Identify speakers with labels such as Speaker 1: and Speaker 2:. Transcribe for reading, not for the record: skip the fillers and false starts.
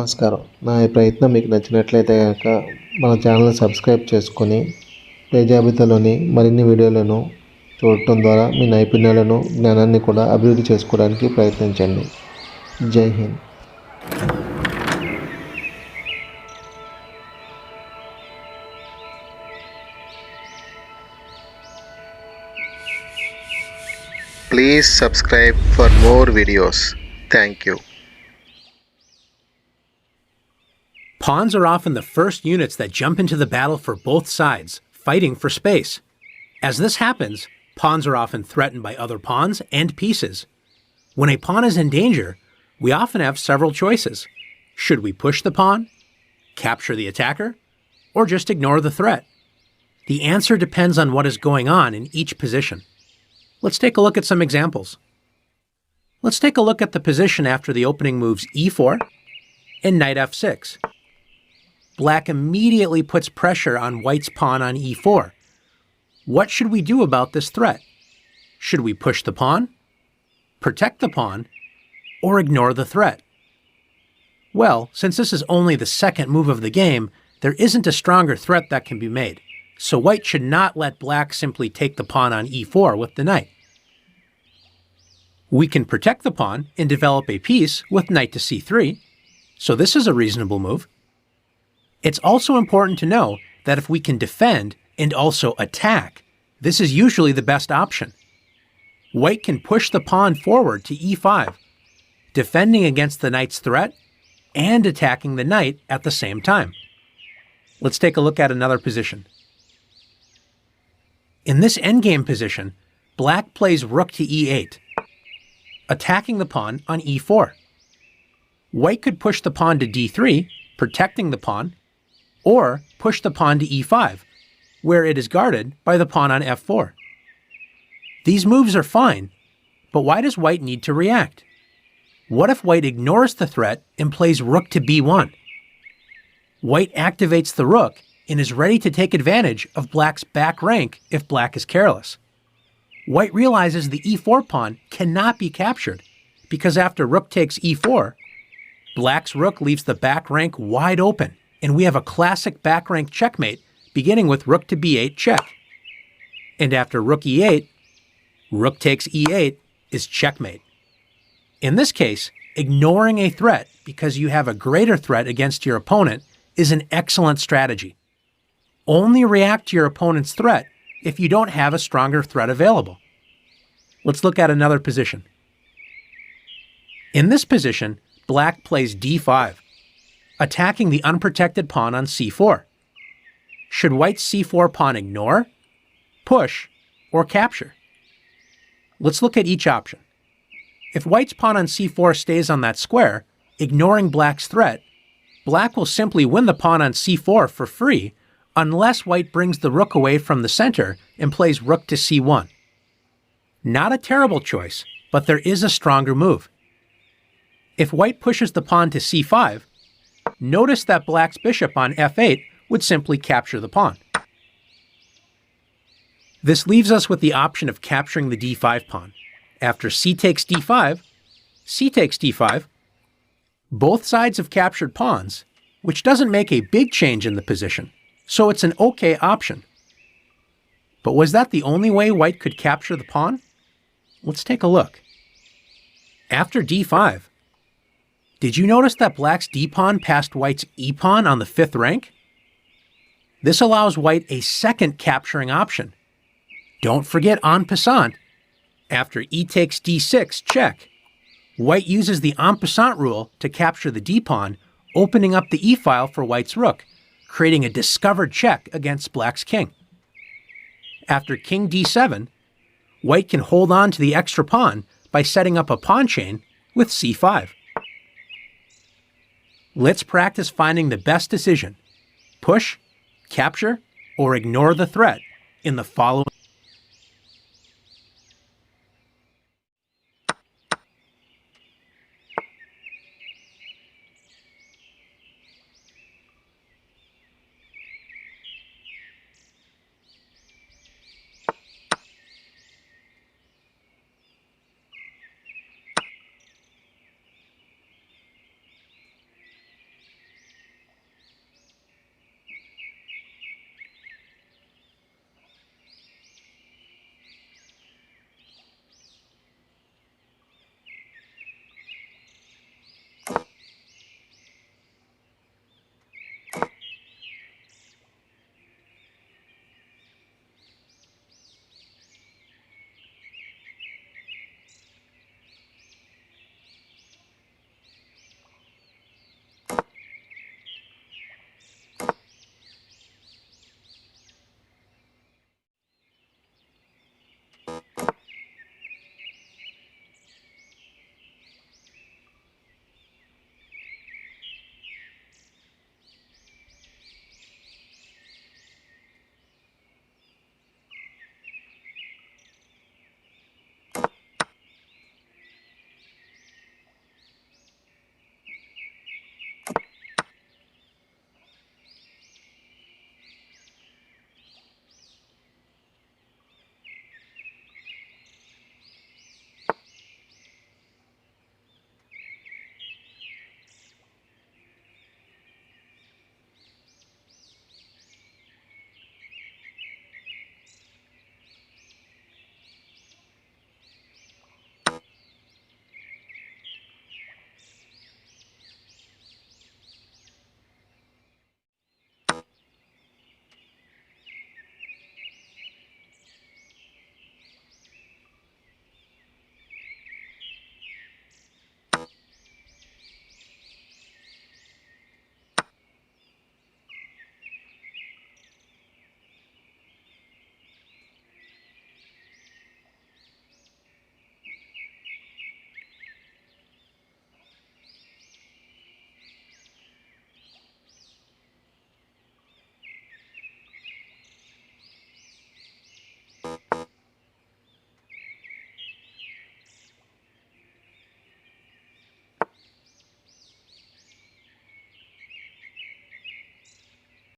Speaker 1: నమస్కారం. నా ఈ ప్రయత్నం మీకు నచ్చినట్లయితే గనక మన ఛానల్ని సబ్స్క్రైబ్ చేసుకొని పై జాబితాలోని మరిన్ని వీడియోలను చూడటం ద్వారా మీ నైపుణ్యాలను, జ్ఞానాన్ని కూడా అభివృద్ధి చేసుకోవడానికి ప్రయత్నించండి. జై Hind. Please subscribe for more videos. Thank you.
Speaker 2: Pawns are often the first units that jump into the battle for both sides, fighting for space. As this happens, pawns are often threatened by other pawns and pieces. When a pawn is in danger, we often have several choices. Should we push the pawn, capture the attacker, or just ignore the threat? The answer depends on what is going on in each position. Let's take a look at some examples. Let's take a look at the position after the opening moves e4 and knight f6. Black immediately puts pressure on white's pawn on e4. What should we do about this threat? Should we push the pawn, protect the pawn, or ignore the threat? Well, since this is only the second move of the game, there isn't a stronger threat that can be made, so white should not let black simply take the pawn on e4 with the knight. We can protect the pawn and develop a piece with knight to c3, so this is a reasonable move. It's also important to know that if we can defend and also attack, this is usually the best option. White can push the pawn forward to e5, defending against the knight's threat and attacking the knight at the same time. Let's take a look at another position. In this endgame position, black plays rook to e8, attacking the pawn on e4. White could push the pawn to d3, protecting the pawn, or push the pawn to e5, where it is guarded by the pawn on f4. These moves are fine, but why does white need to react? What if white ignores the threat and plays rook to b1? White activates the rook and is ready to take advantage of black's back rank if black is careless. White realizes the e4 pawn cannot be captured because after rook takes e4, black's rook leaves the back rank wide open, and we have a classic back rank checkmate beginning with rook to b8 check. And after rook e8, rook takes e8 is checkmate. In this case, ignoring a threat because you have a greater threat against your opponent is an excellent strategy. Only react to your opponent's threat if you don't have a stronger threat available. Let's look at another position. In this position, black plays d5, attacking the unprotected pawn on c4. Should white's c4 pawn ignore, push, or capture? Let's look at each option. If white's pawn on c4 stays on that square, ignoring black's threat, black will simply win the pawn on c4 for free unless white brings the rook away from the center and plays rook to c1. Not a terrible choice, but there is a stronger move. If white pushes the pawn to c5, notice that black's bishop on f8 would simply capture the pawn. This leaves us with the option of capturing the d5 pawn. After c takes d5, c takes d5, both sides have captured pawns, which doesn't make a big change in the position, so it's an okay option. But was that the only way white could capture the pawn? Let's take a look. After d5, did you notice that black's d-pawn passed white's e-pawn on the 5th rank? This allows white a second capturing option. Don't forget en passant, after e takes d6 check, white uses the en passant rule to capture the d-pawn, opening up the e-file for white's rook, creating a discovered check against black's king. After king d7, white can hold on to the extra pawn by setting up a pawn chain with c5. Let's practice finding the best decision: push, capture, or ignore the threat in the following